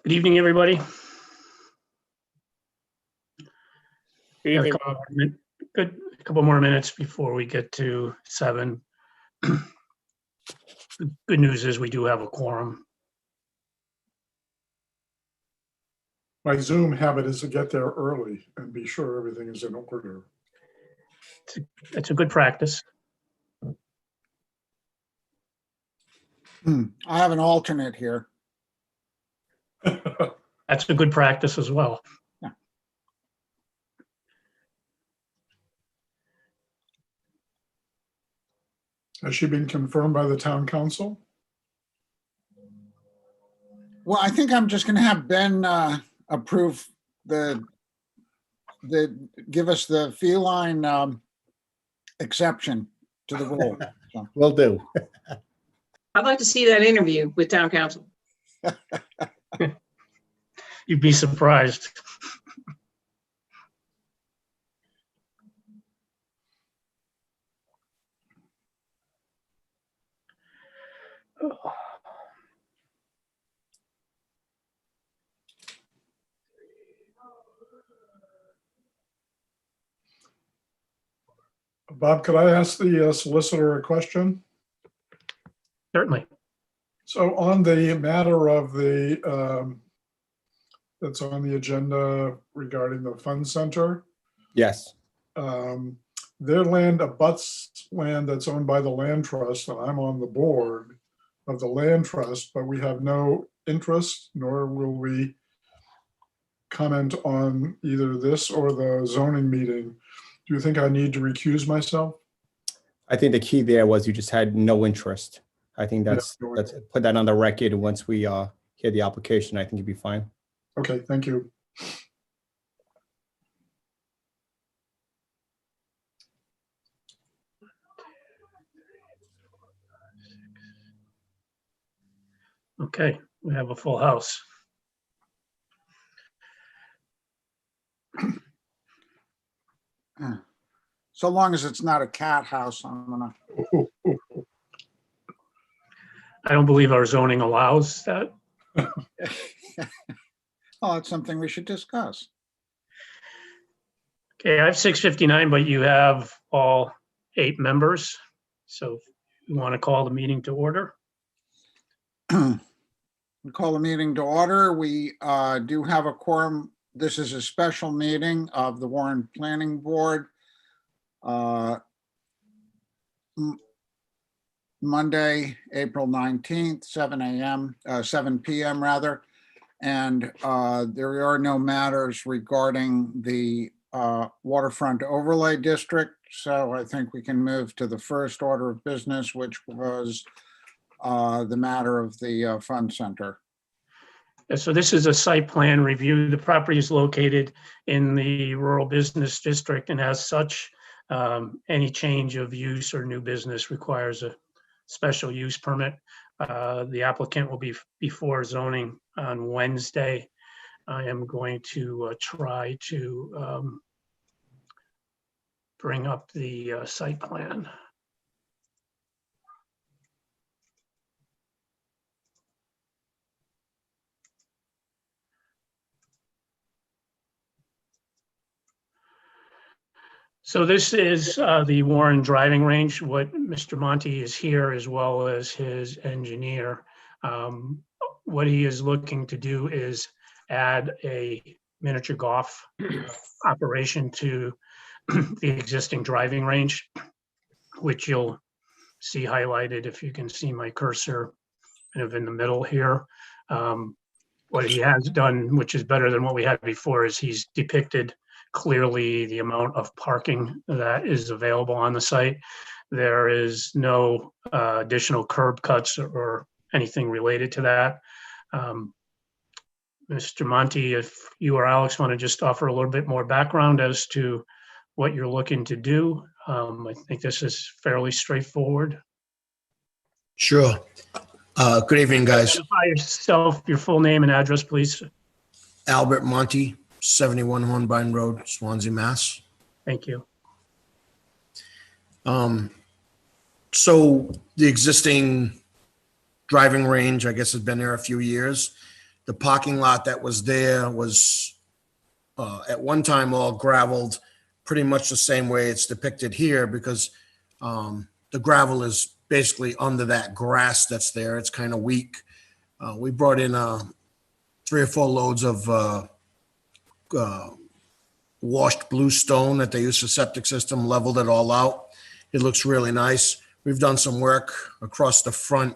Good evening, everybody. Good evening, Bob. Good. A couple more minutes before we get to 7. Good news is we do have a quorum. My Zoom habit is to get there early and be sure everything is in order. It's a good practice. I have an alternate here. That's a good practice as well. Yeah. Has she been confirmed by the town council? Well, I think I'm just going to have Ben approve give us the feline exception to the rule. So, Will do. I'd like to see that interview with town council. You'd be surprised. Bob, could I ask the solicitor a question? Certainly. So on the matter of the, that's on the agenda regarding the fund center, Yes. their land abuts land that's owned by the land trust, and I'm on the board of the land trust, but we have no interest, nor will we comment on either this or the zoning meeting. Do you think I need to recuse myself? I think the key there was you just had no interest. I think that's put that on the record. Once we hear the application, I think you'd be fine. Okay, thank you. Okay, we have a full house. so long as it's not a cat house, I'm gonna. I don't believe our zoning allows that. Oh, it's something we should discuss. Okay, I have 6:59, but you have all 8 members. So if you want to call the meeting to order. We call the meeting to order. We do have a quorum. This is a special meeting of the Warren Planning Board. Monday, April 19th, 7 p.m. rather. And there are no matters regarding the waterfront overlay district. So I think we can move to the first order of business, which was the matter of the fund center. So this is a site plan review. The property is located in the rural business district, and as such, any change of use or new business requires a special use permit. The applicant will be before zoning on Wednesday. I am going to try to bring up the site plan. So this is the Warren driving range. What Mr. Monty is here, as well as his engineer. What he is looking to do is add a miniature golf operation to the existing driving range, which you'll see highlighted if you can see my cursor kind of in the middle here. What he has done, which is better than what we had before, is he's depicted clearly the amount of parking that is available on the site. There is no additional curb cuts or anything related to that. Mr. Monty, if you or Alex want to just offer a little bit more background as to what you're looking to do. I think this is fairly straightforward. Sure. Good evening, guys. Identify yourself, your full name and address, please. Albert Monty, 71 Hornbein Road, Swansea, Mass. Thank you. So the existing driving range, I guess, has been there a few years. The parking lot that was there was at one time all gravelled, pretty much the same way it's depicted here, because the gravel is basically under that grass that's there. It's kind of weak. We brought in 3 or 4 loads of washed blue stone that they use for septic system, leveled it all out. It looks really nice. We've done some work across the front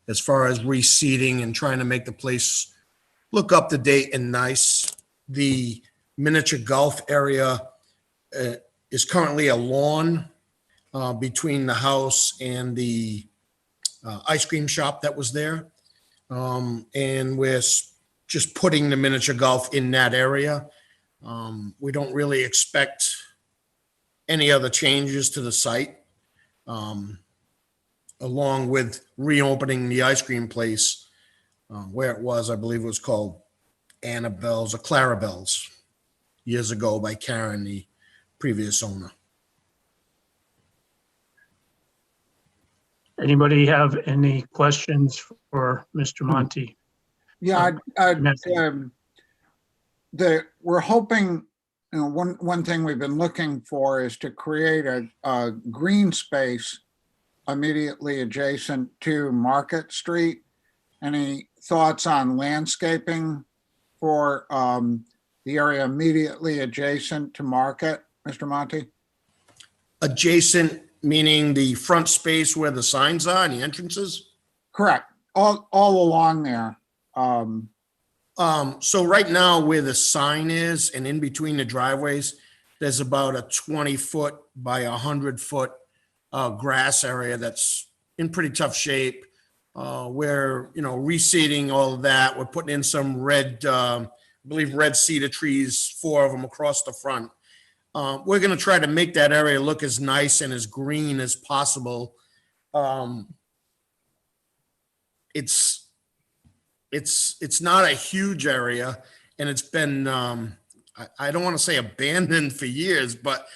as far as reseeding and trying to make the place look up to date and nice. The miniature golf area is currently a lawn between the house and the ice cream shop that was there. And we're just putting the miniature golf in that area. We don't really expect any other changes to the site, along with reopening the ice cream place where it was. I believe it was called Annabelle's or Clarabelle's years ago by Karen, the previous owner. Anybody have any questions for Mr. Monty? Yeah, we're hoping, one thing we've been looking for is to create a green space immediately adjacent to Market Street. Any thoughts on landscaping for the area immediately adjacent to Market, Mr. Monty? Adjacent, meaning the front space where the signs are and the entrances? Correct. All along there. So right now where the sign is and in between the driveways, there's about a 20-foot by 100-foot grass area that's in pretty tough shape. We're, reseeding all of that. We're putting in some red, I believe red cedar trees, 4 of them across the front. We're going to try to make that area look as nice and as green as possible. It's not a huge area, and it's been, I don't want to say abandoned for years, but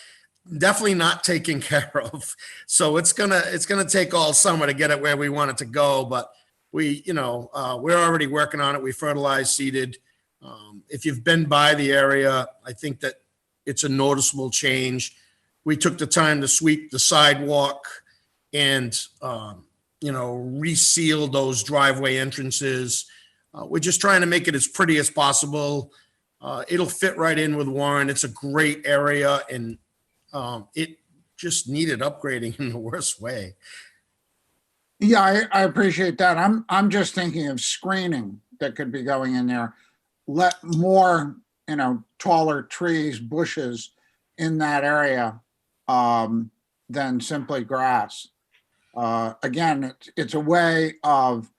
definitely not taken care of. So it's gonna take all summer to get it where we want it to go. But we're already working on it. We fertilized, seeded. If you've been by the area, I think that it's a noticeable change. We took the time to sweep the sidewalk and reseal those driveway entrances. We're just trying to make it as pretty as possible. It'll fit right in with Warren. It's a great area, and it just needed upgrading in the worst way. Yeah, I appreciate that. I'm just thinking of screening that could be going in there. Let more, taller trees, bushes in that area than simply grass. Again, it's a way of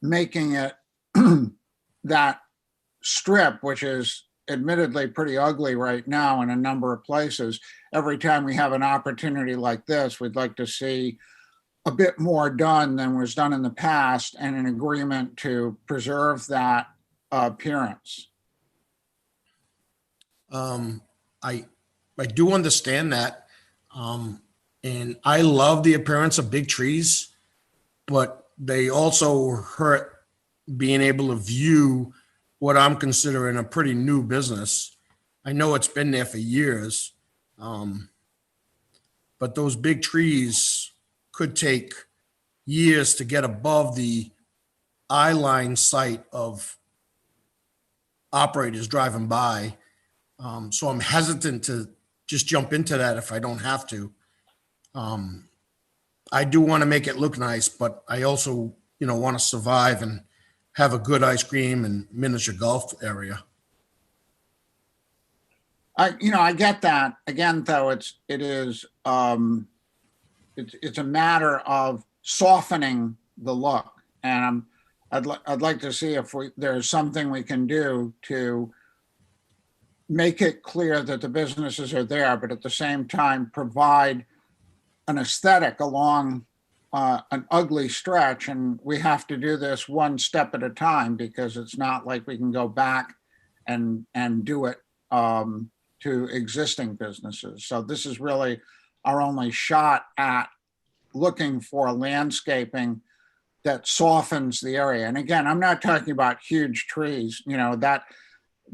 making it that strip, which is admittedly pretty ugly right now in a number of places. Every time we have an opportunity like this, we'd like to see a bit more done than was done in the past, and an agreement to preserve that appearance. I do understand that. And I love the appearance of big trees, but they also hurt being able to view what I'm considering a pretty new business. I know it's been there for years, but those big trees could take years to get above the eye line sight of operators driving by. So I'm hesitant to just jump into that if I don't have to. I do want to make it look nice, but I also, want to survive and have a good ice cream and miniature golf area. I get that. Again, though, it's a matter of softening the look, and I'd like to see if there's something we can do to make it clear that the businesses are there, but at the same time provide an aesthetic along an ugly stretch. And we have to do this one step at a time, because it's not like we can go back and do it to existing businesses. So this is really our only shot at looking for landscaping that softens the area. And again, I'm not talking about huge trees,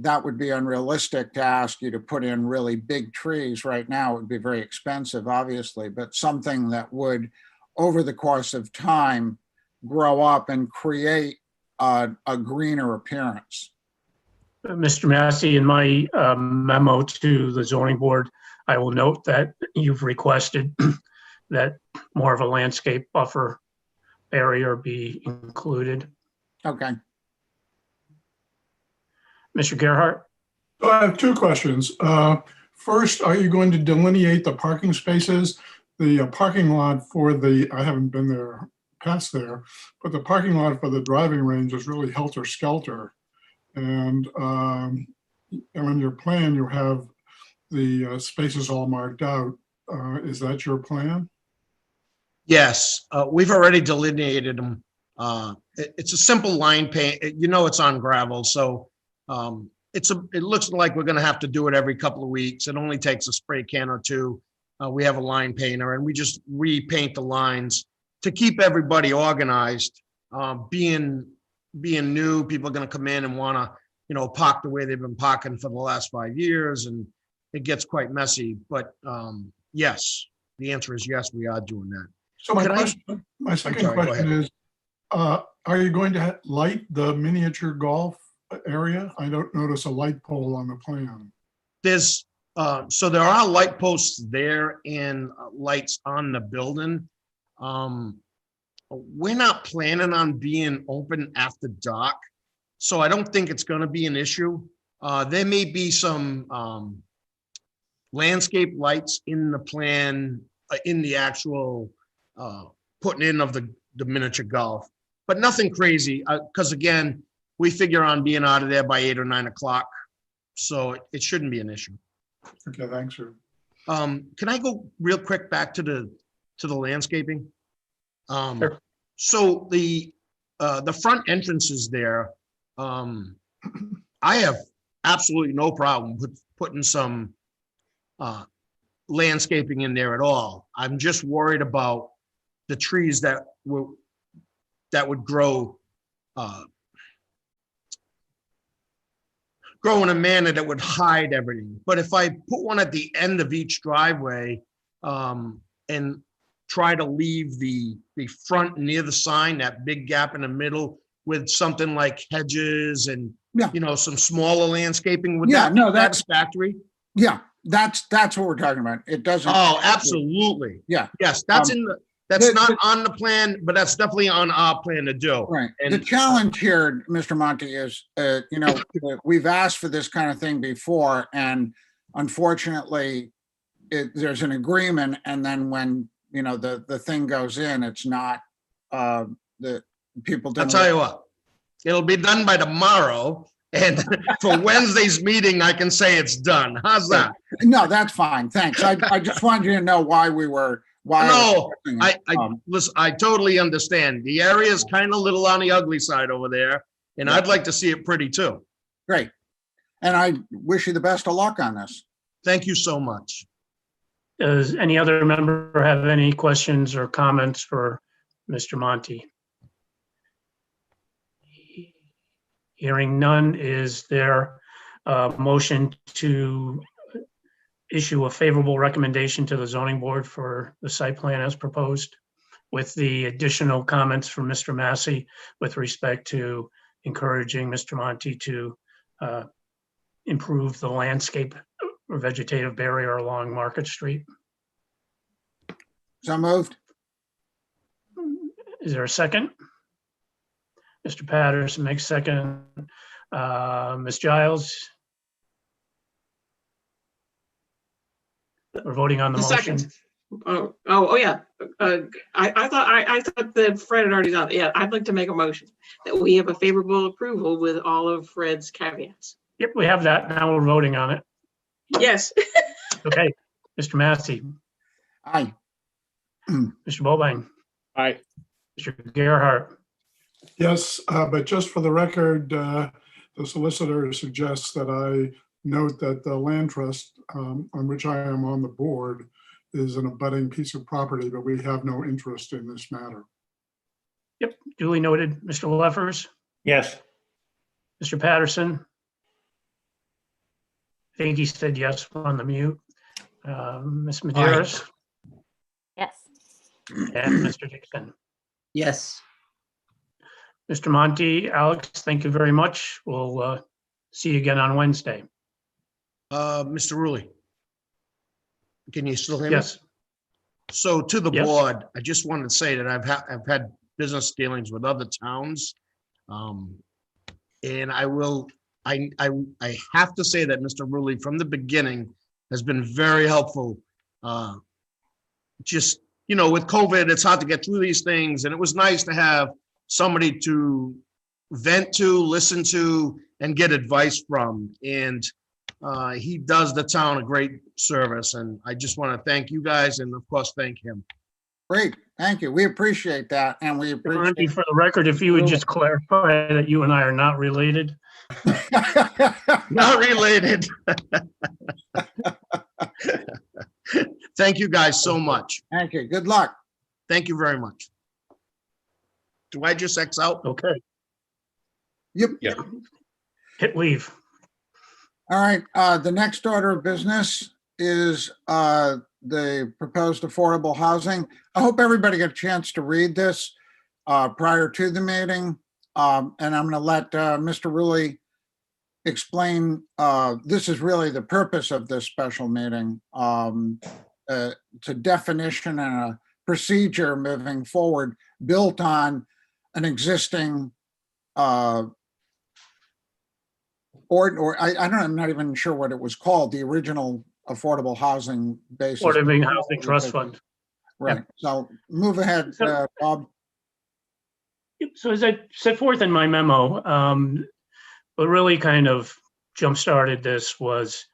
that would be unrealistic to ask you to put in really big trees right now. It would be very expensive, obviously, but something that would, over the course of time, grow up and create a greener appearance. Mr. Massey, in my memo to the zoning board, I will note that you've requested that more of a landscape buffer area be included. Okay. Mr. Gerhart? So I have two questions. First, are you going to delineate the parking spaces? The parking lot for I haven't been there, past there, but the parking lot for the driving range is really helter-skelter. And on your plan, you have the spaces all marked out. Is that your plan? Yes, we've already delineated them. It's a simple line paint. It's on gravel, so it looks like we're gonna have to do it every couple of weeks. It only takes a spray can or two. We have a line painter and we just repaint the lines to keep everybody organized. Being new, people are gonna come in and wanna, park the way they've been parking for the last 5 years, and it gets quite messy. But yes, the answer is yes, we are doing that. So my second sorry, go question ahead. is, are you going to light the miniature golf area? I don't notice a light pole on the plan. So there are light posts there and lights on the building. We're not planning on being open after dark, so I don't think it's going to be an issue. There may be some landscape lights in the plan, in the actual putting in of the miniature golf, but nothing crazy. Because again, we figure on being out of there by 8 or 9 o'clock, so it shouldn't be an issue. Okay, thanks, sir. Can I go real quick back to the landscaping? Sure. So the front entrances there, I have absolutely no problem with putting some landscaping in there at all. I'm just worried about the trees that would grow in a manner that would hide everything. But if I put one at the end of each driveway and try to leave the front near the sign, that big gap in the middle with something like hedges and, some smaller landscaping, would that be satisfactory? Yeah, that's what we're talking about. It doesn't. Oh, absolutely. Yeah. Yes, that's that's not on the plan, but that's definitely on our plan to do. Right. And The challenge here, Mr. Monty, is, we've asked for this kind of thing before, and unfortunately, there's an agreement, and then when, the thing goes in, it's not, the people I'll don't. tell you what, it'll be done by tomorrow. And for Wednesday's meeting, I can say it's done. How's that? No, that's fine. Thanks. I just wanted you to know why we were. No, listen, I totally understand. The area is kind of little on the ugly side over there, and I'd like to see it pretty too. Great. And I wish you the best of luck on this. Thank you so much. Does any other member have any questions or comments for Mr. Monty? Hearing none, is there a motion to issue a favorable recommendation to the zoning board for the site plan as proposed, with the additional comments from Mr. Massey with respect to encouraging Mr. Monty to improve the landscape or vegetative barrier along Market Street? So moved. Is there a second? Mr. Patterson makes second. Ms. Giles? We're voting on the A motion. second. Oh, yeah. I thought that Fred had already done it. Yeah, I'd like to make a motion that we have a favorable approval with all of Fred's caveats. Yep, we have that. Now we're voting on it. Yes. Okay, Mr. Massey, Aye. Mr. Bobang, Aye. Mr. Gerhart, Yes, but just for the record, the solicitor suggests that I note that the land trust on which I am on the board is an abutting piece of property, but we have no interest in this matter. Yep, duly noted. Mr. Leffers, Yes. Mr. Patterson. I think he said yes on the mute. Ms. Maderas Yes. and Mr. Dixon. Yes. Mr. Monty, Alex, thank you very much. We'll see you again on Wednesday. Mr. Rulli, can you still hear me? Yes, So to the Yes. board, I just wanted to say that I've had business dealings with other towns. And I have to say that Mr. Rulli, from the beginning, has been very helpful. Just, with COVID, it's hard to get through these things, and it was nice to have somebody to vent to, listen to, and get advice from. And he does the town a great service, and I just want to thank you guys and of course thank him. Great, thank you. We appreciate that, and we Monty, appreciate. for the record, if you would just clarify that you and I are not related. Not related. Thank you guys so much. Thank you. Good luck. Thank you very much. Do I just X out? Okay, Yep. Yeah. hit leave. All right, the next order of business is the proposed affordable housing. I hope everybody got a chance to read this prior to the meeting. And I'm going to let Mr. Rulli explain, this is really the purpose of this special meeting. It's a definition and a procedure moving forward built on an existing I'm not even sure what it was called, the original affordable housing basis. Affordable Housing Trust Fund. Right, so move ahead, Bob. Yep, so as I set forth in my memo, what really kind of jump-started this was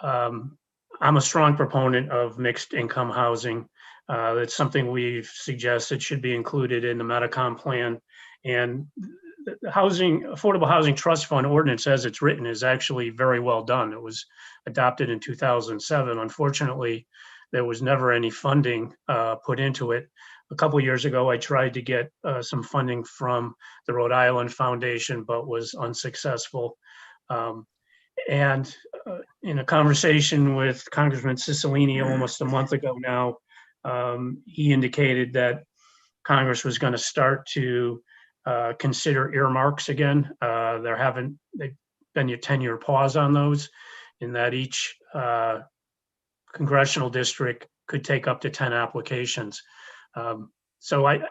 I'm a strong proponent of mixed income housing. That's something we've suggested should be included in the Metacom plan. And the Affordable Housing Trust Fund ordinance, as it's written, is actually very well done. It was adopted in 2007. Unfortunately, there was never any funding put into it. A couple of years ago, I tried to get some funding from the Rhode Island Foundation, but was unsuccessful. And in a conversation with Congressman Cicilline almost a month ago now, he indicated that Congress was going to start to consider earmarks again. They've been a 10-year pause on those, in that each congressional district could take up to 10 applications. So I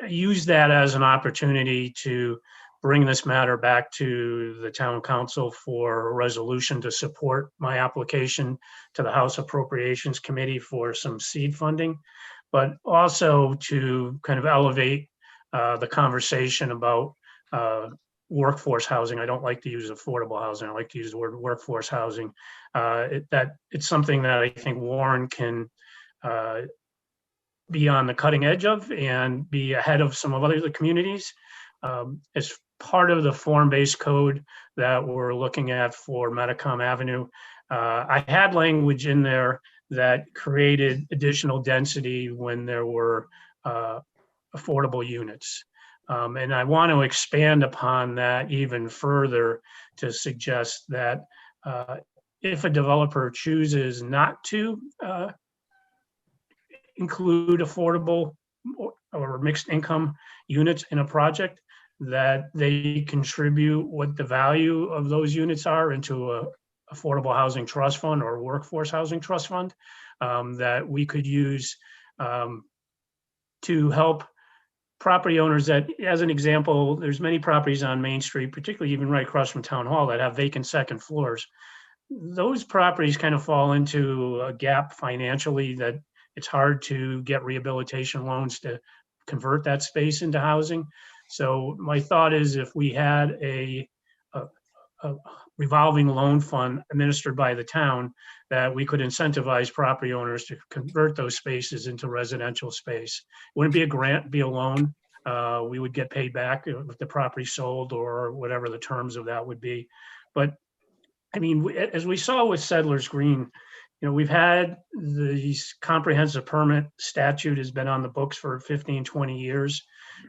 use that as an opportunity to bring this matter back to the town council for a resolution to support my application to the House Appropriations Committee for some seed funding, but also to kind of elevate the conversation about workforce housing. I don't like to use affordable housing. I like to use the word workforce housing. It's something that I think Warren can be on the cutting edge of and be ahead of some of other communities. As part of the form-based code that we're looking at for Metacom Avenue, I had language in there that created additional density when there were affordable units. And I want to expand upon that even further to suggest that if a developer chooses not to include affordable or mixed income units in a project, that they contribute what the value of those units are into a affordable housing trust fund or workforce housing trust fund that we could use to help property owners. That, as an example, there's many properties on Main Street, particularly even right across from Town Hall, that have vacant second floors. Those properties kind of fall into a gap financially that it's hard to get rehabilitation loans to convert that space into housing. So my thought is, if we had a revolving loan fund administered by the town, that we could incentivize property owners to convert those spaces into residential space. It wouldn't be a grant, be a loan. We would get paid back if the property sold or whatever the terms of that would be. But I mean, as we saw with Settlers Green, we've had these comprehensive permit statute has been on the books for 15, 20 years.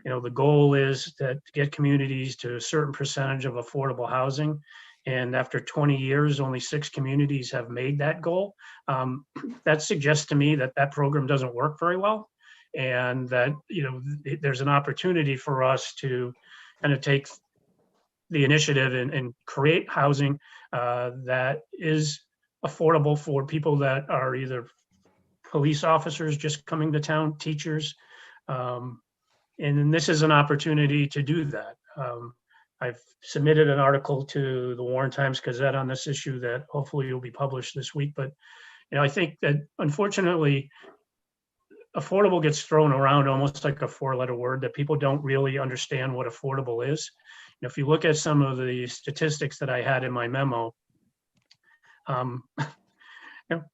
The goal is that to get communities to a certain percentage of affordable housing. And after 20 years, only 6 communities have made that goal. That suggests to me that that program doesn't work very well. And that, there's an opportunity for us to kind of take the initiative and create housing that is affordable for people that are either police officers just coming to town, teachers. And this is an opportunity to do that. I've submitted an article to the Warren Times Gazette on this issue that hopefully will be published this week. But, I think that unfortunately, affordable gets thrown around almost like a 4-letter word that people don't really understand what affordable is. If you look at some of the statistics that I had in my memo,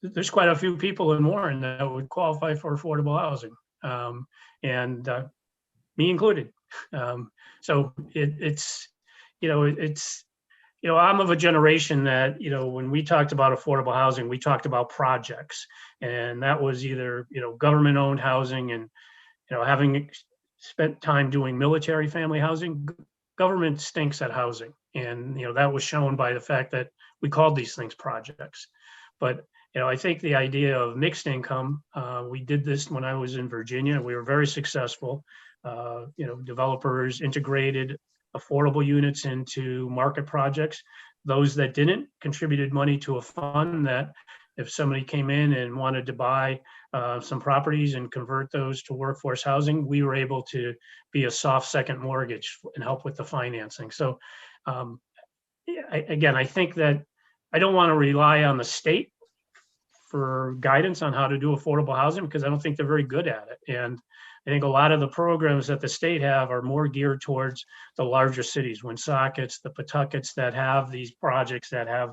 there's quite a few people in Warren that would qualify for affordable housing, and me included. So I'm of a generation that, when we talked about affordable housing, we talked about projects, and that was either, government owned housing and, having spent time doing military family housing, government stinks at housing. And, that was shown by the fact that we called these things projects. But, I think the idea of mixed income, we did this when I was in Virginia. We were very successful. Developers integrated affordable units into market projects. Those that didn't contributed money to a fund that if somebody came in and wanted to buy some properties and convert those to workforce housing, we were able to be a soft second mortgage and help with the financing. So I think that I don't want to rely on the state for guidance on how to do affordable housing because I don't think they're very good at it. And I think a lot of the programs that the state have are more geared towards the larger cities, Woonsockets, the Pawtuckets that have these projects that have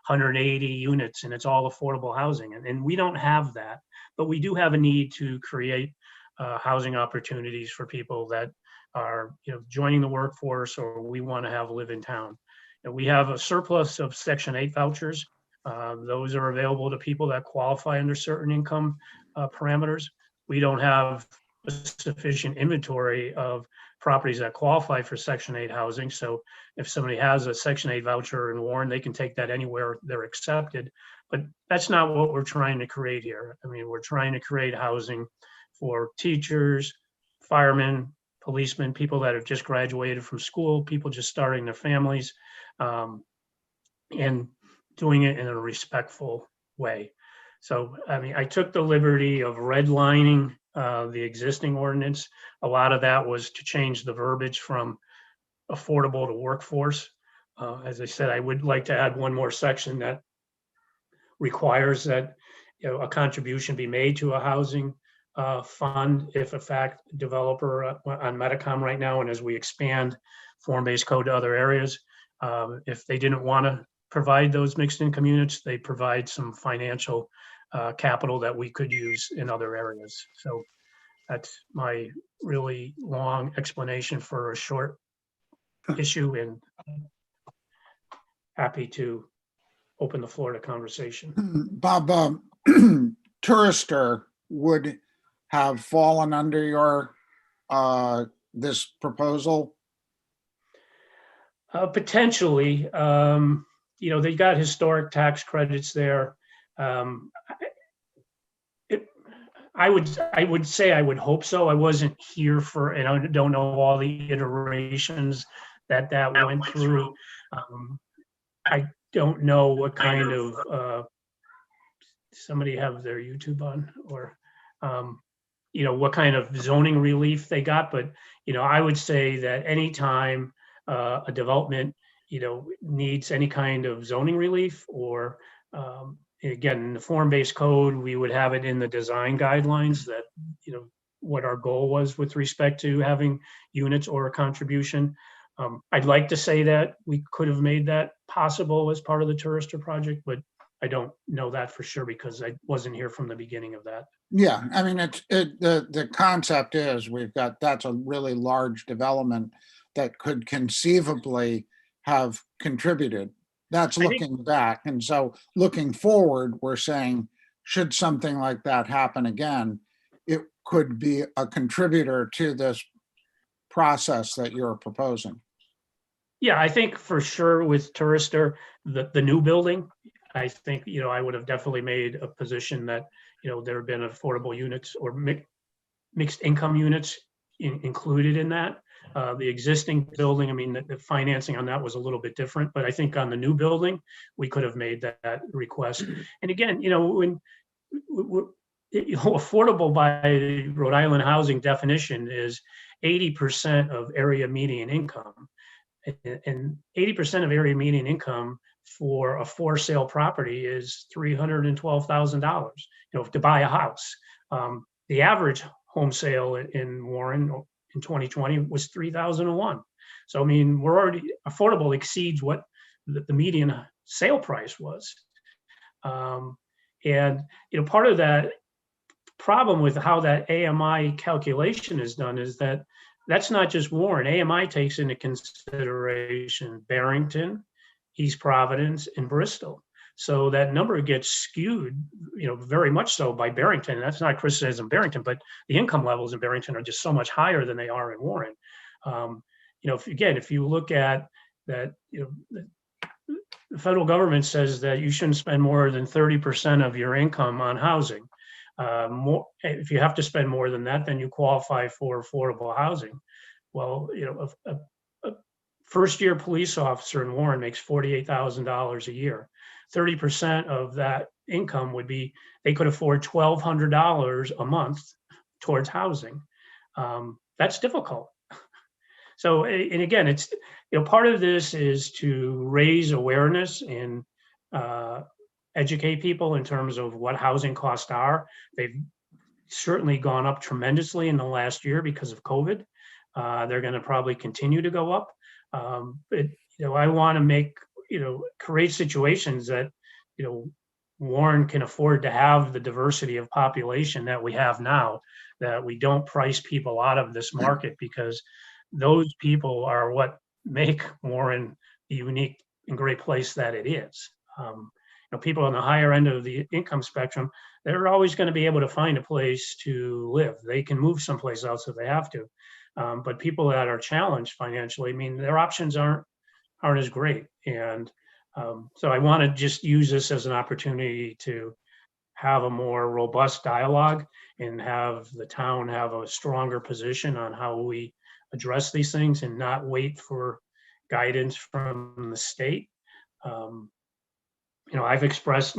180 units and it's all affordable housing. And we don't have that, but we do have a need to create housing opportunities for people that are joining the workforce or we want to have live in town. And we have a surplus of Section 8 vouchers. Those are available to people that qualify under certain income parameters. We don't have a sufficient inventory of properties that qualify for Section 8 housing. So if somebody has a Section 8 voucher in Warren, they can take that anywhere they're accepted. But that's not what we're trying to create here. I mean, we're trying to create housing for teachers, firemen, policemen, people that have just graduated from school, people just starting their families, and doing it in a respectful way. So, I mean, I took the liberty of redlining the existing ordinance. A lot of that was to change the verbiage from affordable to workforce. As I said, I would like to add one more section that requires that a contribution be made to a housing fund if, in fact, developer on Metacom right now, and as we expand form-based code to other areas, if they didn't want to provide those mixed income units, they provide some financial capital that we could use in other areas. So that's my really long explanation for a short issue, and happy to open the floor to conversation. Bob, Tourister would have fallen under your this proposal? Potentially, they got historic tax credits there. I would say I would hope so. I wasn't here for, and I don't know all the iterations that went through. I don't know what kind of somebody have their YouTube on, or what kind of zoning relief they got. But I would say that anytime a development needs any kind of zoning relief, or again, in the form-based code, we would have it in the design guidelines that, what our goal was with respect to having units or a contribution. I'd like to say that we could have made that possible as part of the Tourister project, but I don't know that for sure because I wasn't here from the beginning of that. Yeah, I mean, the concept is that's a really large development that could conceivably have contributed. That's looking back. And so looking forward, we're saying should something like that happen again, it could be a contributor to this process that you're proposing. Yeah, I think for sure with Tourister, the new building, I think, I would have definitely made a position that, there have been affordable units or mixed income units included in that. The existing building, I mean, the financing on that was a little bit different, but I think on the new building, we could have made that request. And again, when affordable by Rhode Island housing definition is 80% of area median income. And 80% of area median income for a for sale property is $312,000, to buy a house. The average home sale in Warren in 2020 was 3,001. So, I mean, we're already affordable exceeds what the median sale price was. And, part of that problem with how that AMI calculation is done is that that's not just Warren. AMI takes into consideration Barrington, East Providence, and Bristol. So that number gets skewed, very much so by Barrington. And that's not criticism of Barrington, but the income levels in Barrington are just so much higher than they are in Warren. If you look at that, the federal government says that you shouldn't spend more than 30% of your income on housing. If you have to spend more than that, then you qualify for affordable housing. Well, a first-year police officer in Warren makes $48,000 a year. 30% of that income would be, they could afford $1,200 a month towards housing. That's difficult. So, and again, it's, part of this is to raise awareness and educate people in terms of what housing costs are. They've certainly gone up tremendously in the last year because of COVID. They're going to probably continue to go up. But, I want to create situations that, Warren can afford to have the diversity of population that we have now, that we don't price people out of this market, because those people are what make Warren the unique and great place that it is. People on the higher end of the income spectrum, they're always going to be able to find a place to live. They can move someplace else if they have to. But people that are challenged financially, I mean, their options aren't as great. And so I want to just use this as an opportunity to have a more robust dialogue and have the town have a stronger position on how we address these things and not wait for guidance from the state. I've expressed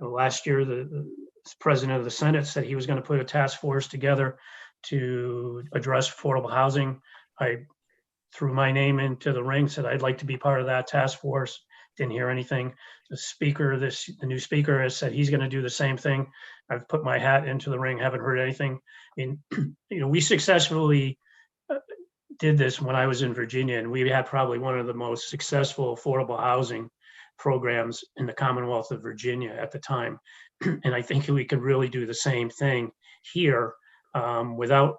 last year, the president of the Senate said he was going to put a task force together to address affordable housing. I threw my name into the ring, said I'd like to be part of that task force. Didn't hear anything. The new speaker has said he's going to do the same thing. I've put my hat into the ring, haven't heard anything. I mean, we successfully did this when I was in Virginia, and we had probably one of the most successful affordable housing programs in the Commonwealth of Virginia at the time. And I think we could really do the same thing here without,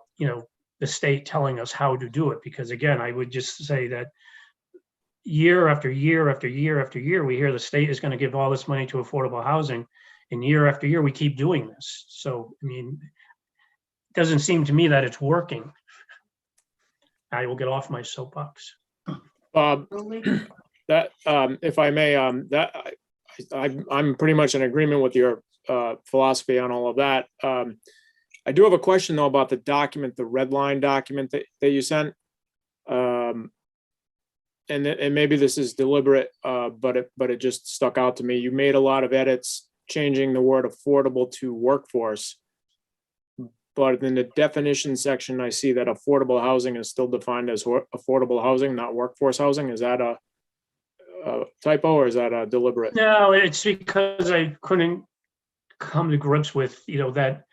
the state telling us how to do it. Because again, I would just say that year after year after year after year, we hear the state is going to give all this money to affordable housing, and year after year, we keep doing this. So, I mean, it doesn't seem to me that it's working. I will get off my soapbox. That, if I may, I'm pretty much in agreement with your philosophy on all of that. I do have a question though about the document, the red line document that you sent. And maybe this is deliberate, but it just stuck out to me. You made a lot of edits, changing the word affordable to workforce. But in the definition section, I see that affordable housing is still defined as affordable housing, not workforce housing. Is that a typo, or is that a deliberate? No, it's because I couldn't come to grips with, that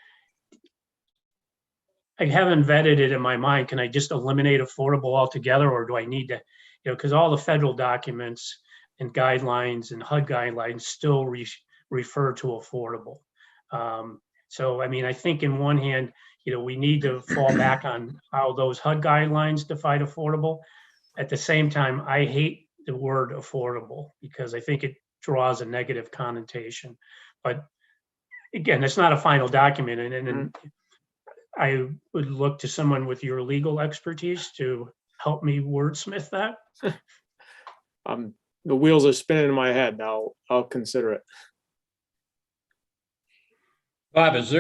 I haven't vetted it in my mind. Can I just eliminate affordable altogether, or do I need to, because all the federal documents and guidelines and HUD guidelines still refer to affordable. So, I mean, I think in one hand, we need to fall back on how those HUD guidelines define affordable. At the same time, I hate the word affordable because I think it draws a negative connotation. But again, it's not a final document, and I would look to someone with your legal expertise to help me wordsmith that. The wheels are spinning in my head. I'll consider it. Bob, is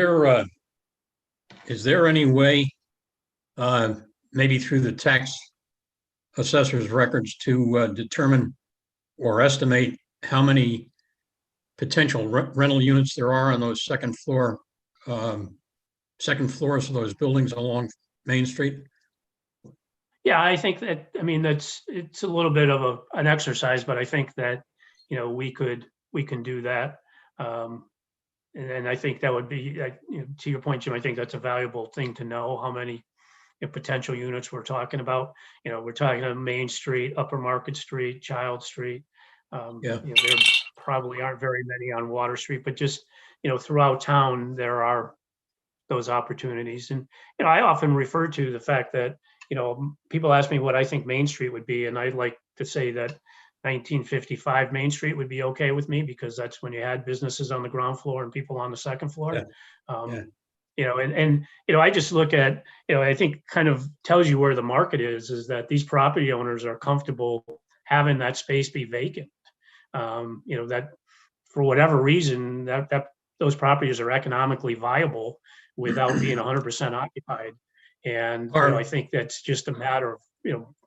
there any way, maybe through the tax assessor's records, to determine or estimate how many potential rental units there are on those second floors of those buildings along Main Street? Yeah, I think that, I mean, it's a little bit of an exercise, but I think that, we can do that. And I think that would be, to your point, Jim, I think that's a valuable thing to know how many potential units we're talking about. We're talking about Main Street, Upper Market Street, Child Street. Yeah. There probably aren't very many on Water Street, but just, throughout town, there are those opportunities. And, I often refer to the fact that, people ask me what I think Main Street would be, and I'd like to say that 1955 Main Street would be okay with me, because that's when you had businesses on the ground floor and people on the second floor. Yeah. I just look at, I think kind of tells you where the market is that these property owners are comfortable having that space be vacant. That for whatever reason, that those properties are economically viable without being 100% occupied. And I think that's just a matter of,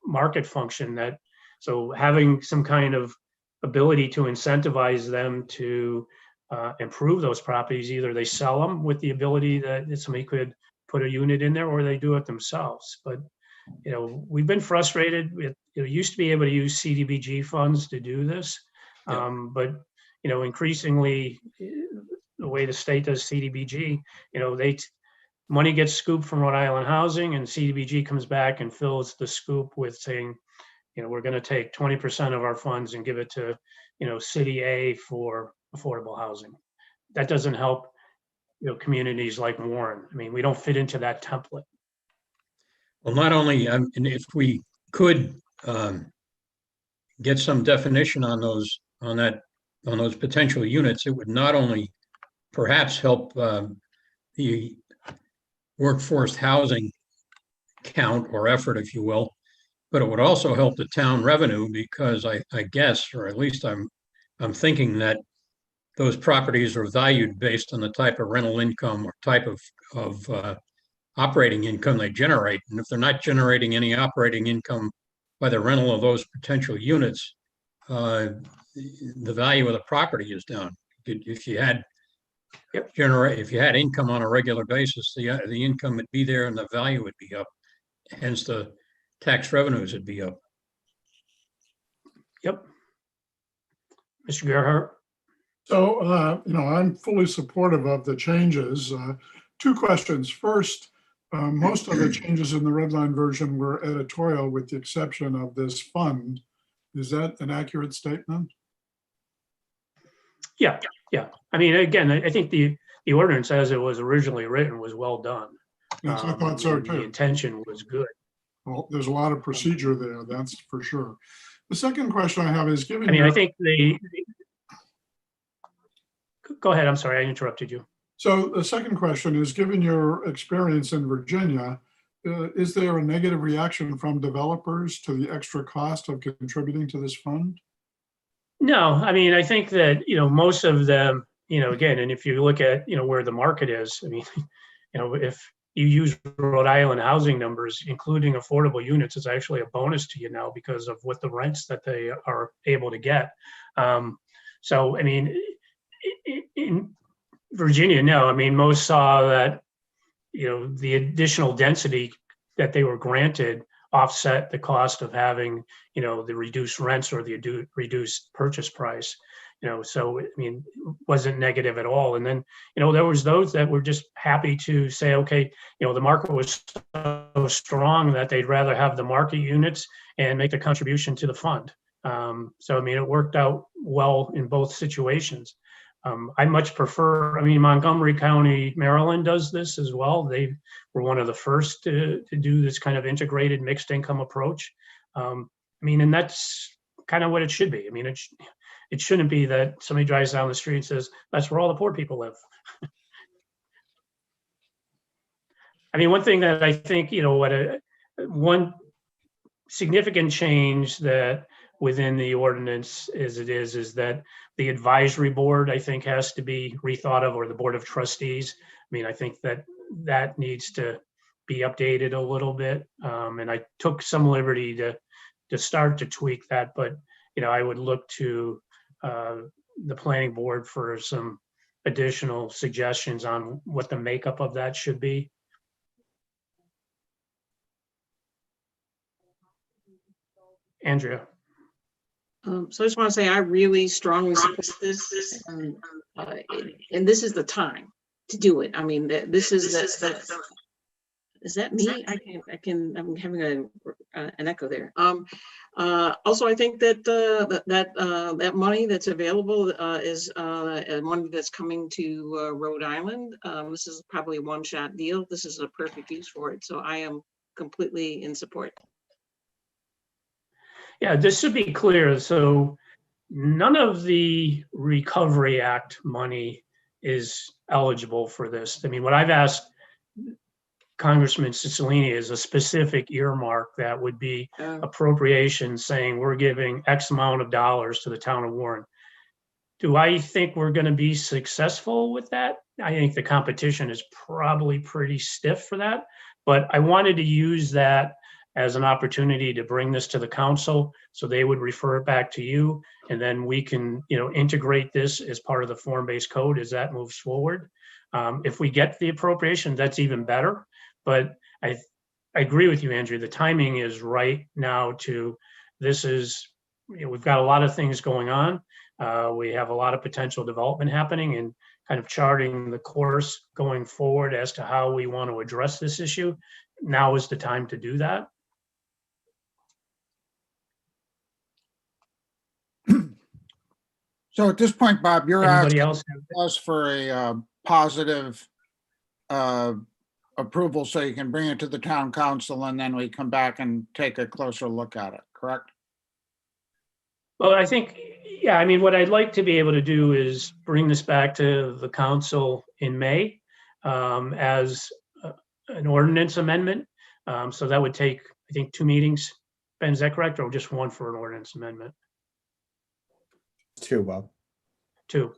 market function, that so having some kind of ability to incentivize them to improve those properties, either they sell them with the ability that somebody could put a unit in there, or they do it themselves. But, we've been frustrated with, used to be able to use CDBG funds to do this. But, increasingly the way the state does CDBG, money gets scooped from Rhode Island Housing, and CDBG comes back and fills the scoop with saying, we're going to take 20% of our funds and give it to, City A for affordable housing. That doesn't help, communities like Warren. I mean, we don't fit into that template. Well, not only, and if we could get some definition on those potential units, it would not only perhaps help the workforce housing count or effort, if you will, but it would also help the town revenue, because I guess, or at least I'm thinking that those properties are valued based on the type of rental income or type of operating income they generate. And if they're not generating any operating income by the rental of those potential units, the value of the property is down. If you had income on a regular basis, the income would be there and the value would be up. Hence the tax revenues would be up. Yep. Mr. Gerhart? So, I'm fully supportive of the changes. Two questions. First, most of the changes in the red line version were editorial, with the exception of this fund. Is that an accurate statement? Yeah. I mean, again, I think the ordinance as it was originally written was well done. Yes, I thought so The too. intention was good. Well, there's a lot of procedure there, that's for sure. The second question I have is, given I think go ahead, I'm sorry, I interrupted you. So the second question is, given your experience in Virginia, is there a negative reaction from developers to the extra cost of contributing to this fund? No, I mean, I think that, most of them, again, and if you look at, where the market is, I mean, if you use Rhode Island housing numbers, including affordable units, is actually a bonus to you now because of what the rents that they are able to get. So, I mean, in Virginia, no, I mean, most saw that, the additional density that they were granted offset the cost of having, the reduced rents or the reduced purchase price. So, I mean, it wasn't negative at all. And then, there was those that were just happy to say, okay, the market was so strong that they'd rather have the market units and make the contribution to the fund. So, I mean, it worked out well in both situations. I much prefer, I mean, Montgomery County, Maryland does this as well. They were one of the first to do this kind of integrated mixed income approach. I mean, and that's kind of what it should be. I mean, it shouldn't be that somebody drives down the street and says, that's where all the poor people live. I mean, one thing that I think, one significant change that within the ordinance is that the advisory board, I think, has to be rethought of, or the board of trustees. I mean, I think that needs to be updated a little bit. And I took some liberty to start to tweak that, but, I would look to the planning board for some additional suggestions on what the makeup of that should be. Andrea. So I just want to say, I really strongly support this, and this is the time to do it. I mean, this is is that me? I'm having an echo there. Also, I think that that money that's available is money that's coming to Rhode Island. This is probably a one-shot deal. This is a perfect use for it. So I am completely in support. Yeah, this should be clear. So none of the Recovery Act money is eligible for this. I mean, what I've asked Congressman Cicilline is a specific earmark that would be appropriation saying we're giving X amount of dollars to the town of Warren. Do I think we're going to be successful with that? I think the competition is probably pretty stiff for that, but I wanted to use that as an opportunity to bring this to the council so they would refer it back to you, and then we can, integrate this as part of the form-based code as that moves forward. If we get the appropriation, that's even better. But I agree with you, Andrew. The timing is right now we've got a lot of things going on. We have a lot of potential development happening and kind of charting the course going forward as to how we want to address this issue. Now is the time to do that. So at this point, Bob, you're Anybody asking else? us for a positive approval so you can bring it to the town council and then we come back and take a closer look at it, correct? Well, I think, yeah, I mean, what I'd like to be able to do is bring this back to the council in May as an ordinance amendment. So that would take, I think, 2 meetings. Ben, is that correct? Or just one for an ordinance amendment? 2, Bob. 2.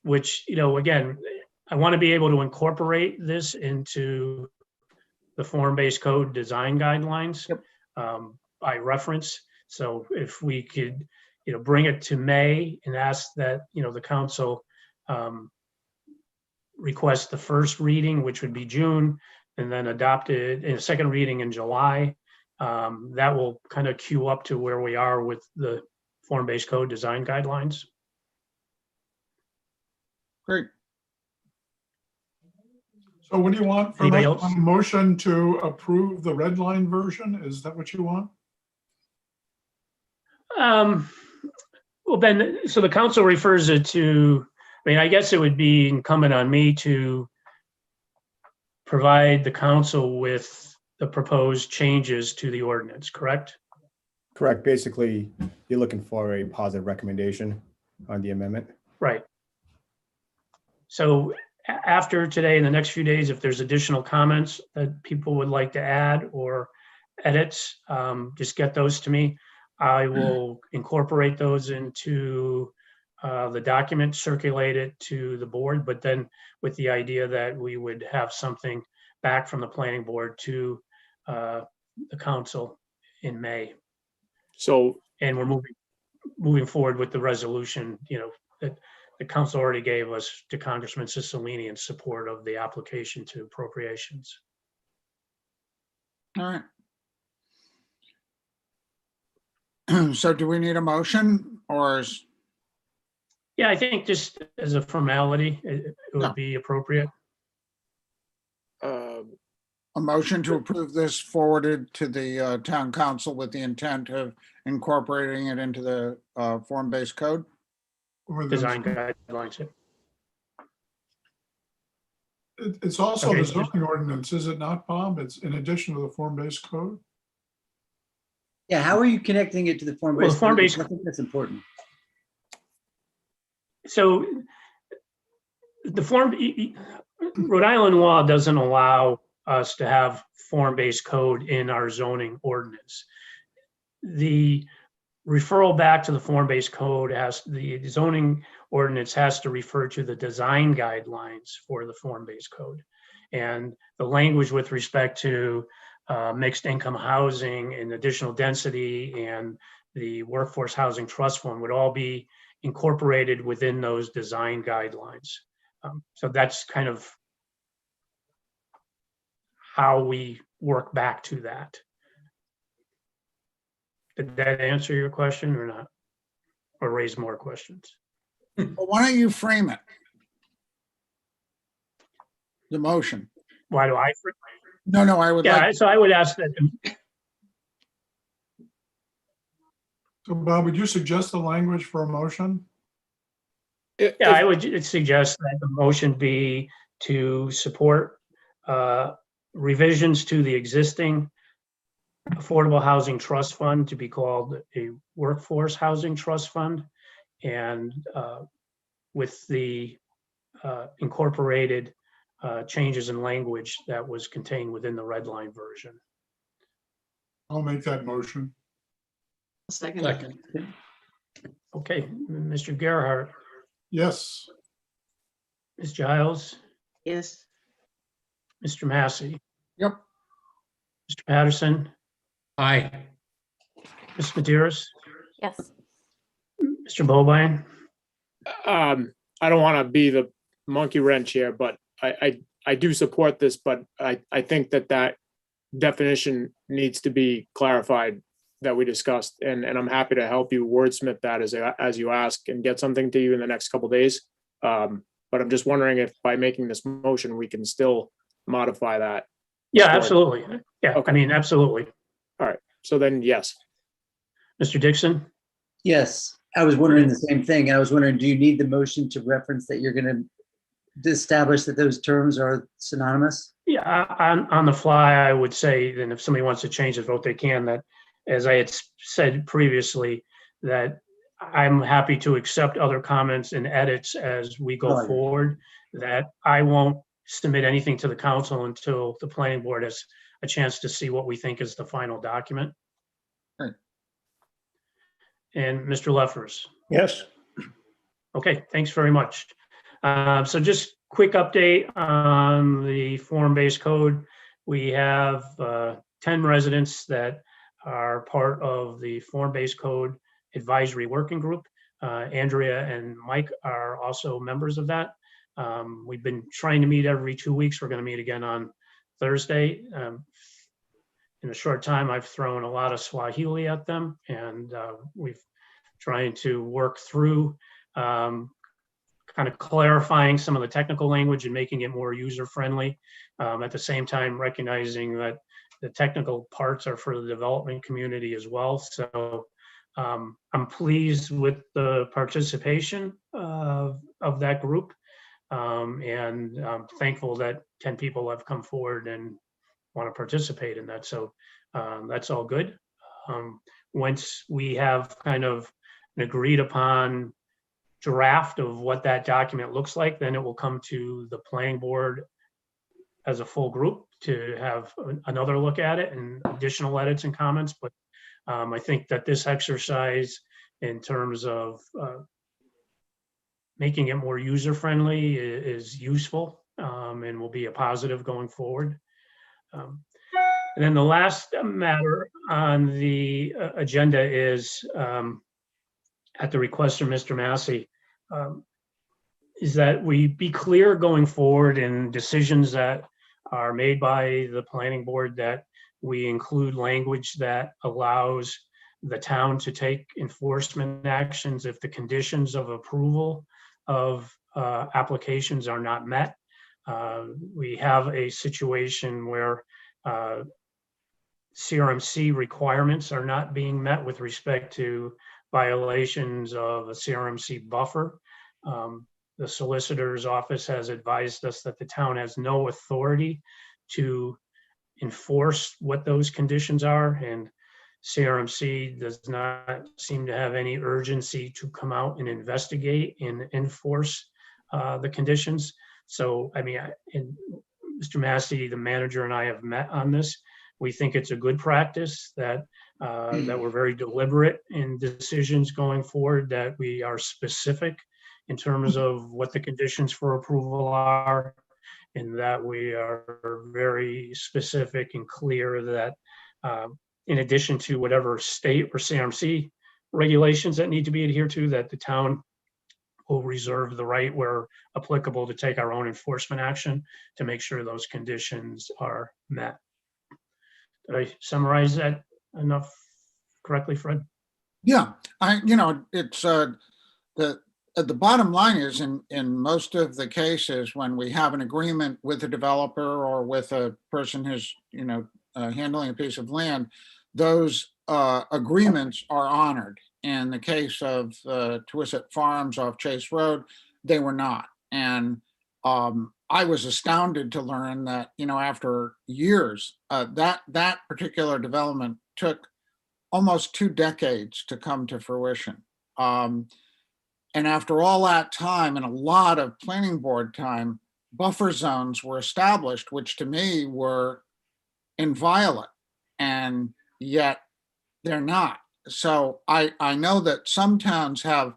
Which, again, I want to be able to incorporate this into the form-based code design guidelines by reference. So if we could, bring it to May and ask that, the council request the first reading, which would be June, and then adopt it in a second reading in July, that will kind of queue up to where we are with the form-based code design guidelines. Great. So what do you want from Anybody us? else? A motion to approve the red line version? Is that what you want? Well, Ben, so the council refers it to, I guess it would be incumbent on me to provide the council with the proposed changes to the ordinance, correct? Correct. Basically, you're looking for a positive recommendation on the amendment. Right. So after today, in the next few days, if there's additional comments that people would like to add or edits, just get those to me. I will incorporate those into the document, circulate it to the board, but then with the idea that we would have something back from the planning board to the council in May. So, And we're moving forward with the resolution, that the council already gave us to Congressman Cicilline in support of the application to appropriations. All right. So do we need a motion or is? Yeah, I think just as a formality, it would be appropriate. A motion to approve this forwarded to the town council with the intent of incorporating it into the form-based code? Or the- Design guidelines. It's also Okay. the zoning ordinance, is it not, Bob? It's in addition to the form-based code? Yeah, how are you connecting it to the Well, form-based? the form-based- code? I think that's important. So the form, Rhode Island law doesn't allow us to have form-based code in our zoning ordinance. The referral back to the form-based code the zoning ordinance has to refer to the design guidelines for the form-based code. And the language with respect to mixed income housing and additional density and the workforce housing trust fund would all be incorporated within those design guidelines. So that's kind of how we work back to that. Did that answer your question or not? Or raise more questions? Well, why don't you frame it? The motion. Why do I? No, I would Yeah, like, so I would ask that, So Bob, would you suggest the language for a motion? yeah, I would suggest that the motion be to support revisions to the existing Affordable Housing Trust Fund to be called a Workforce Housing Trust Fund, and with the incorporated changes in language that was contained within the red line version. I'll make that motion. Second. Second. Okay, Mr. Gerhart, Yes. Ms. Giles, Yes. Mr. Massey, yep, Mr. Patterson, Aye. Ms. Maderas, Yes. Mr. Bovine. I don't want to be the monkey wrench here, but I do support this, but I think that definition needs to be clarified that we discussed, and I'm happy to help you wordsmith that as you ask and get something to you in the next couple days. But I'm just wondering if by making this motion, we can still modify that. Yeah, Sure. absolutely. Yeah, Okay. I mean, absolutely. All right, so then, yes. Mr. Dixon? Yes, I was wondering the same thing. I was wondering, do you need the motion to reference that you're going to establish that those terms are synonymous? Yeah, on the fly, I would say, then if somebody wants to change the vote, they can. That, as I had said previously, that I'm happy to accept other comments and edits as we go Right. forward, that I won't submit anything to the council until the planning board has a chance to see what we think is the final document. Right. And Mr. Leffers? Yes. Okay, thanks very much. So just quick update on the form-based code. We have 10 residents that are part of the form-based code advisory working group. Andrea and Mike are also members of that. We've been trying to meet every 2 weeks. We're going to meet again on Thursday. In a short time, I've thrown a lot of Swahili at them, and we've trying to work through kind of clarifying some of the technical language and making it more user-friendly. At the same time, recognizing that the technical parts are for the development community as well. So I'm pleased with the participation of that group. And I'm thankful that 10 people have come forward and want to participate in that. So that's all good. Once we have kind of an agreed upon draft of what that document looks like, then it will come to the planning board as a full group to have another look at it and additional edits and comments. But I think that this exercise in terms of making it more user-friendly is useful and will be a positive going forward. And then the last matter on the agenda is at the request of Mr. Massey, is that we be clear going forward in decisions that are made by the planning board, that we include language that allows the town to take enforcement actions if the conditions of approval of applications are not met. We have a situation where CRMC requirements are not being met with respect to violations of a CRMC buffer. The solicitor's office has advised us that the town has no authority to enforce what those conditions are, and CRMC does not seem to have any urgency to come out and investigate and enforce the conditions. So, I mean, and Mr. Massey, the manager, and I have met on this. We think it's a good practice that that we're very deliberate in decisions going forward, that we are specific in terms of what the conditions for approval are, and that we are very specific and clear that in addition to whatever state or CMC regulations that need to be adhered to, that the town will reserve the right where applicable to take our own enforcement action to make sure those conditions are met. Did I summarize that enough correctly, Fred? Yeah, it's the bottom line is in most of the cases when we have an agreement with a developer or with a person who's handling a piece of land, those agreements are honored. In the case of Twisett Farms off Chase Road, they were not. And I was astounded to learn that, after years, that particular development took almost 2 decades to come to fruition. And after all that time and a lot of planning board time, buffer zones were established, which to me were inviolate, and yet they're not. So I know that some towns have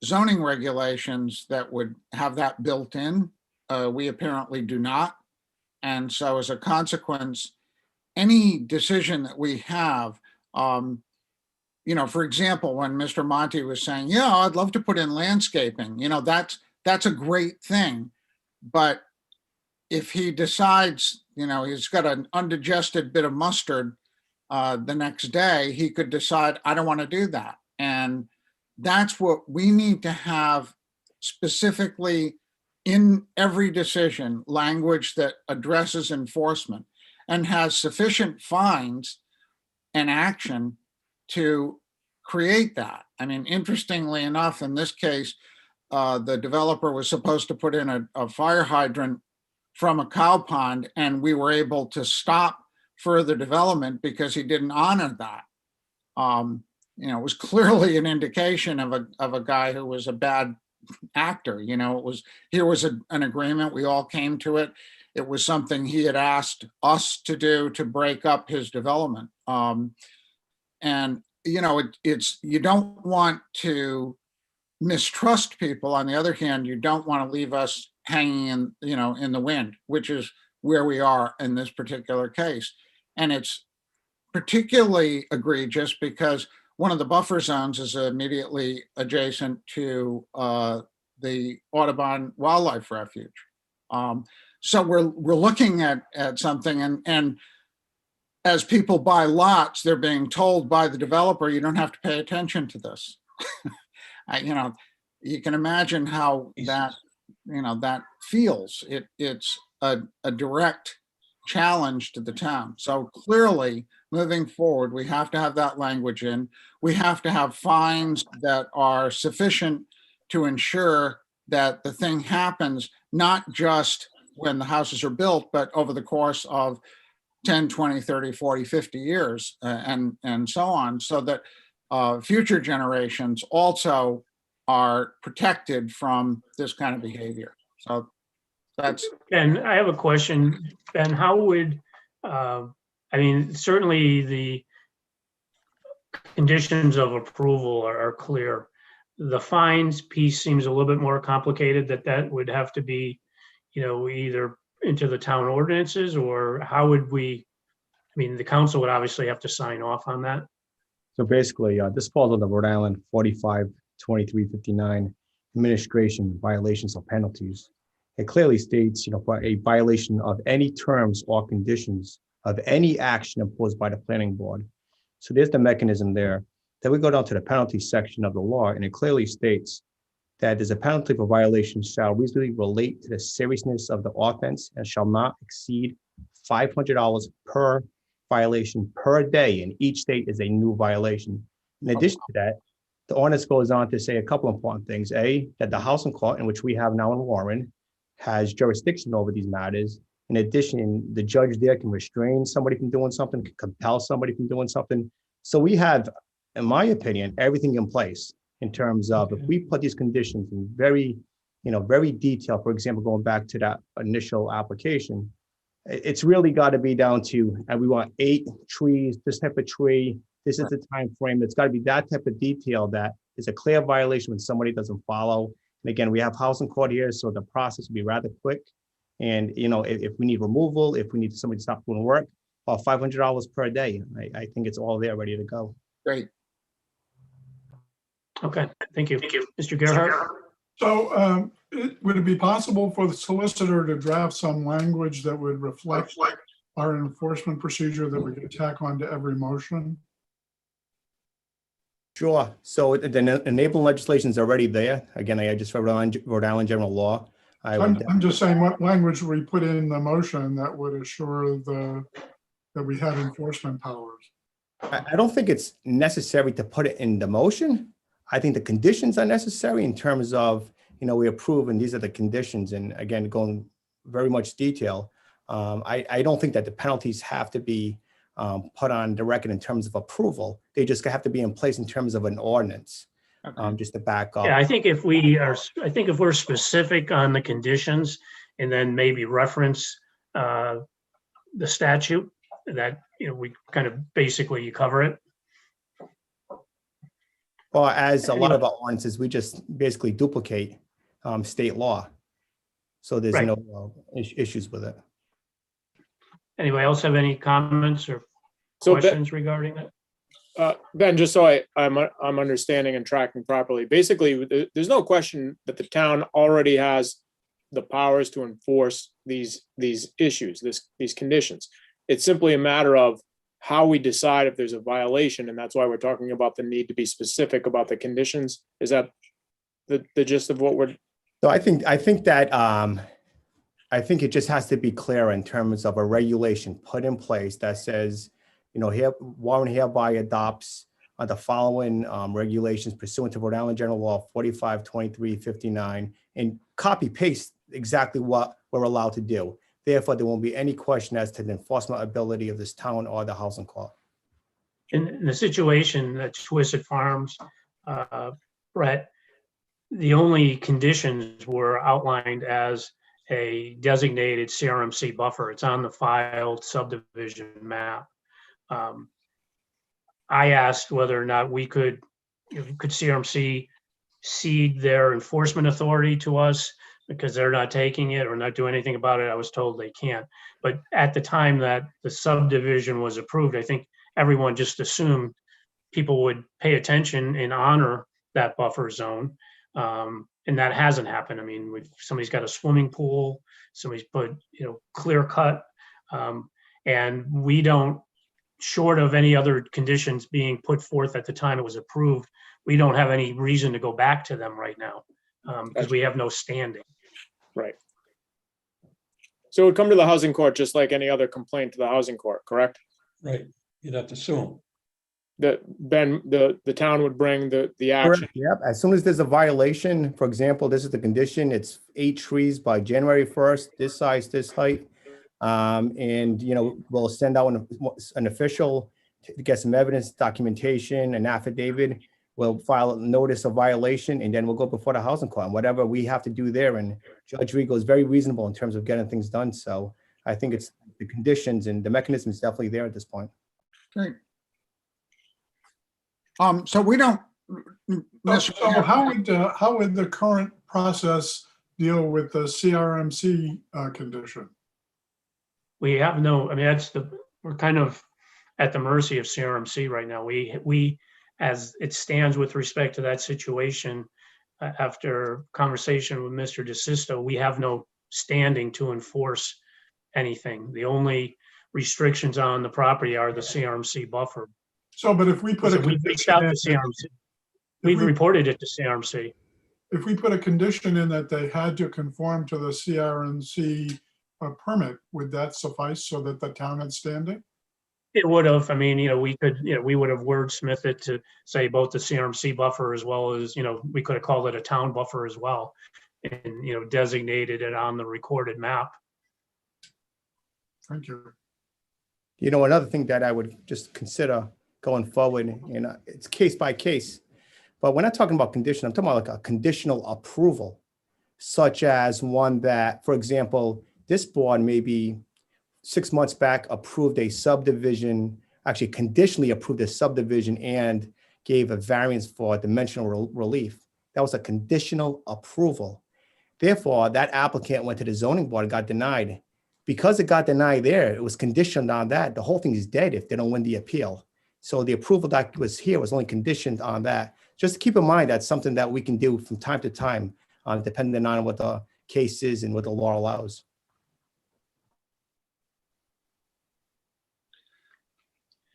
zoning regulations that would have that built in. We apparently do not. And so as a consequence, any decision that we have, for example, when Mr. Monty was saying, yeah, I'd love to put in landscaping, that's a great thing. But if he decides, he's got an undigested bit of mustard the next day, he could decide, I don't want to do that. And that's what we need to have specifically in every decision, language that addresses enforcement and has sufficient fines and action to create that. I mean, interestingly enough, in this case, the developer was supposed to put in a fire hydrant from a cow pond, and we were able to stop further development because he didn't honor that. It was clearly an indication of a guy who was a bad actor. Here was an agreement. We all came to it. It was something he had asked us to do to break up his development. And you don't want to mistrust people. On the other hand, you don't want to leave us hanging in the wind, which is where we are in this particular case. And it's particularly egregious because one of the buffer zones is immediately adjacent to the Audubon Wildlife Refuge. So we're looking at something, and as people buy lots, they're being told by the developer, you don't have to pay attention to this. You can imagine how that feels. It's a direct challenge to the town. So clearly, moving forward, we have to have that language in. We have to have fines that are sufficient to ensure that the thing happens, not just when the houses are built, but over the course of 10, 20, 30, 40, 50 years and so on, so that future generations also are protected from this kind of behavior. So that's. And I have a question, Ben. How would, certainly the conditions of approval are clear. The fines piece seems a little bit more complicated, that would have to be, either into the town ordinances, or how would we, the council would obviously have to sign off on that. So basically, this falls under Rhode Island 45-2359 administration violations or penalties. It clearly states, for a violation of any terms or conditions of any action imposed by the planning board. So there's the mechanism there. Then we go down to the penalty section of the law, and it clearly states that there's a penalty for violation shall reasonably relate to the seriousness of the offense and shall not exceed $500 per violation per day, and each state is a new violation. In addition to that, the ordinance goes on to say a couple important things. A, that the housing court, in which we have now in Warren, has jurisdiction over these matters. In addition, the judge there can restrain somebody from doing something, can compel somebody from doing something. So we have, in my opinion, everything in place in terms of if we put these conditions in very, very detailed. For example, going back to that initial application, it's really got to be down to, and we want 8 trees, this type of tree, this is the time frame. It's got to be that type of detail that is a clear violation when somebody doesn't follow. And again, we have housing court here, so the process will be rather quick. And if we need removal, if we need somebody to stop doing work, or $500 per day, I think it's all there, ready to go. Great. Okay, thank you. Mr. Gerhart? So would it be possible for the solicitor to draft some language that would reflect our enforcement procedure that we could tack onto every motion? Sure. So the enabling legislation is already there. Again, I just read Rhode Island general law. I'm just saying, what language we put in the motion that would assure that we had enforcement powers? I don't think it's necessary to put it in the motion. I think the conditions are necessary in terms of, we approve and these are the conditions. And again, going very much detail. I don't think that the penalties have to be put on the record in terms of approval. They just have to be in place in terms of an ordinance, just to back up. Yeah, I think if we're specific on the conditions and then maybe reference the statute, that, we kind of basically cover it. Well, as a lot of our ordinances, we just basically duplicate state law. So there's Right. no issues with it. Anybody else have any comments or So questions regarding that? Ben, just so I'm understanding and tracking properly, basically, there's no question that the town already has the powers to enforce these issues, these conditions. It's simply a matter of how we decide if there's a violation, and that's why we're talking about the need to be specific about the conditions. Is that the gist of what we're? So I think that I think it just has to be clear in terms of a regulation put in place that says, Warren hereby adopts the following regulations pursuant to Rhode Island General Law 452359, and copy paste exactly what we're allowed to do. Therefore, there won't be any question as to the enforcement ability of this town or the housing court. In the situation at Twisted Farms, Brett, the only conditions were outlined as a designated CRMC buffer. It's on the filed subdivision map. I asked whether or not we could CRMC cede their enforcement authority to us because they're not taking it or not doing anything about it. I was told they can't. But at the time that the subdivision was approved, I think everyone just assumed people would pay attention and honor that buffer zone. And that hasn't happened. I mean, somebody's got a swimming pool, somebody's put, clear cut. And we don't, short of any other conditions being put forth at the time it was approved, we don't have any reason to go back to them right now because we have no standing. Right. So it would come to the housing court just like any other complaint to the housing court, correct? Right, you'd have to sue them. The town would bring the action. Yep. As soon as there's a violation, for example, this is the condition, it's 8 trees by January 1st, this size, this height. And, we'll send out an official to get some evidence, documentation, an affidavit. We'll file a notice of violation, and then we'll go before the housing court and whatever we have to do there. And Judge Rigo is very reasonable in terms of getting things done. So I think it's the conditions and the mechanism is definitely there at this point. Great. So we don't. So how would the current process deal with the CRMC condition? We have no, I mean, we're kind of at the mercy of CRMC right now. We, as it stands with respect to that situation, after conversation with Mr. DeSisto, we have no standing to enforce anything. The only restrictions on the property are the CRMC buffer. So, but if we put So we reached out to CRMC. We've reported it to CRMC. If we put a condition in that they had to conform to the CRMC permit, would that suffice so that the town had standing? It would have. I mean, we could, we would have wordsmithed it to say both the CRMC buffer as well as, we could have called it a town buffer as well, and designated it on the recorded map. Thank you. Another thing that I would just consider going forward, it's case by case, but we're not talking about condition. I'm talking about like a conditional approval. such as one that, for example, this board maybe 6 months back approved a subdivision, actually conditionally approved a subdivision and gave a variance for dimensional relief. That was a conditional approval. Therefore, that applicant went to the zoning board and got denied. Because it got denied there, it was conditioned on that. The whole thing is dead if they don't win the appeal. So the approval that was here was only conditioned on that. Just keep in mind that's something that we can do from time to time, depending on what the case is and what the law allows.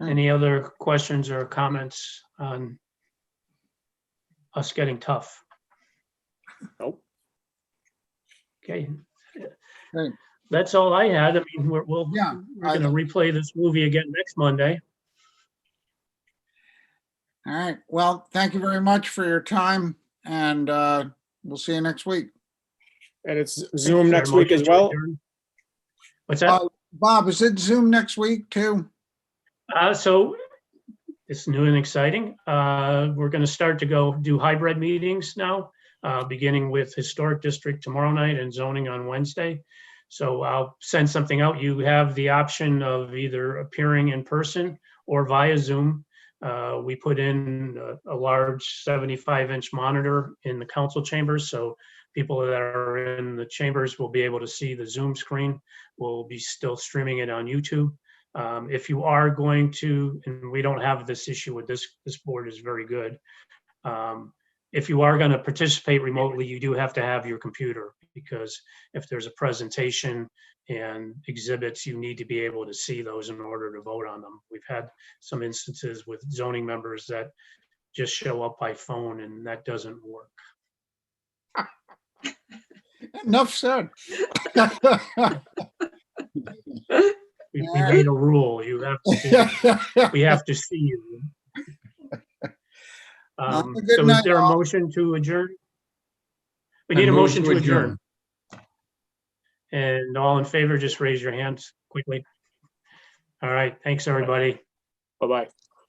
Any other questions or comments on us getting tough? Nope. Okay. Great. That's all I had. I mean, we're Yeah, going to replay this movie again next Monday. All right. Well, thank you very much for your time, and we'll see you next week. And it's Is Zoom there a next week motion as to well? adjourn? What's that? Bob, is it Zoom next week too? So it's new and exciting. We're going to start to go do hybrid meetings now, beginning with Historic District tomorrow night and zoning on Wednesday. So I'll send something out. You have the option of either appearing in person or via Zoom. We put in a large 75-inch monitor in the council chambers, so people that are in the chambers will be able to see the Zoom screen. We'll be still streaming it on YouTube. If you are going to, and we don't have this issue with this board is very good. If you are going to participate remotely, you do have to have your computer, because if there's a presentation and exhibits, you need to be able to see those in order to vote on them. We've had some instances with zoning members that just show up by phone, and that doesn't work. Enough said. We made a rule. You have to, we have to see you. Good So is night, there a all. motion to adjourn? We I need a move motion to to adjourn. adjourn. And all in favor, just raise your hands quickly. All right, thanks, everybody. Bye-bye.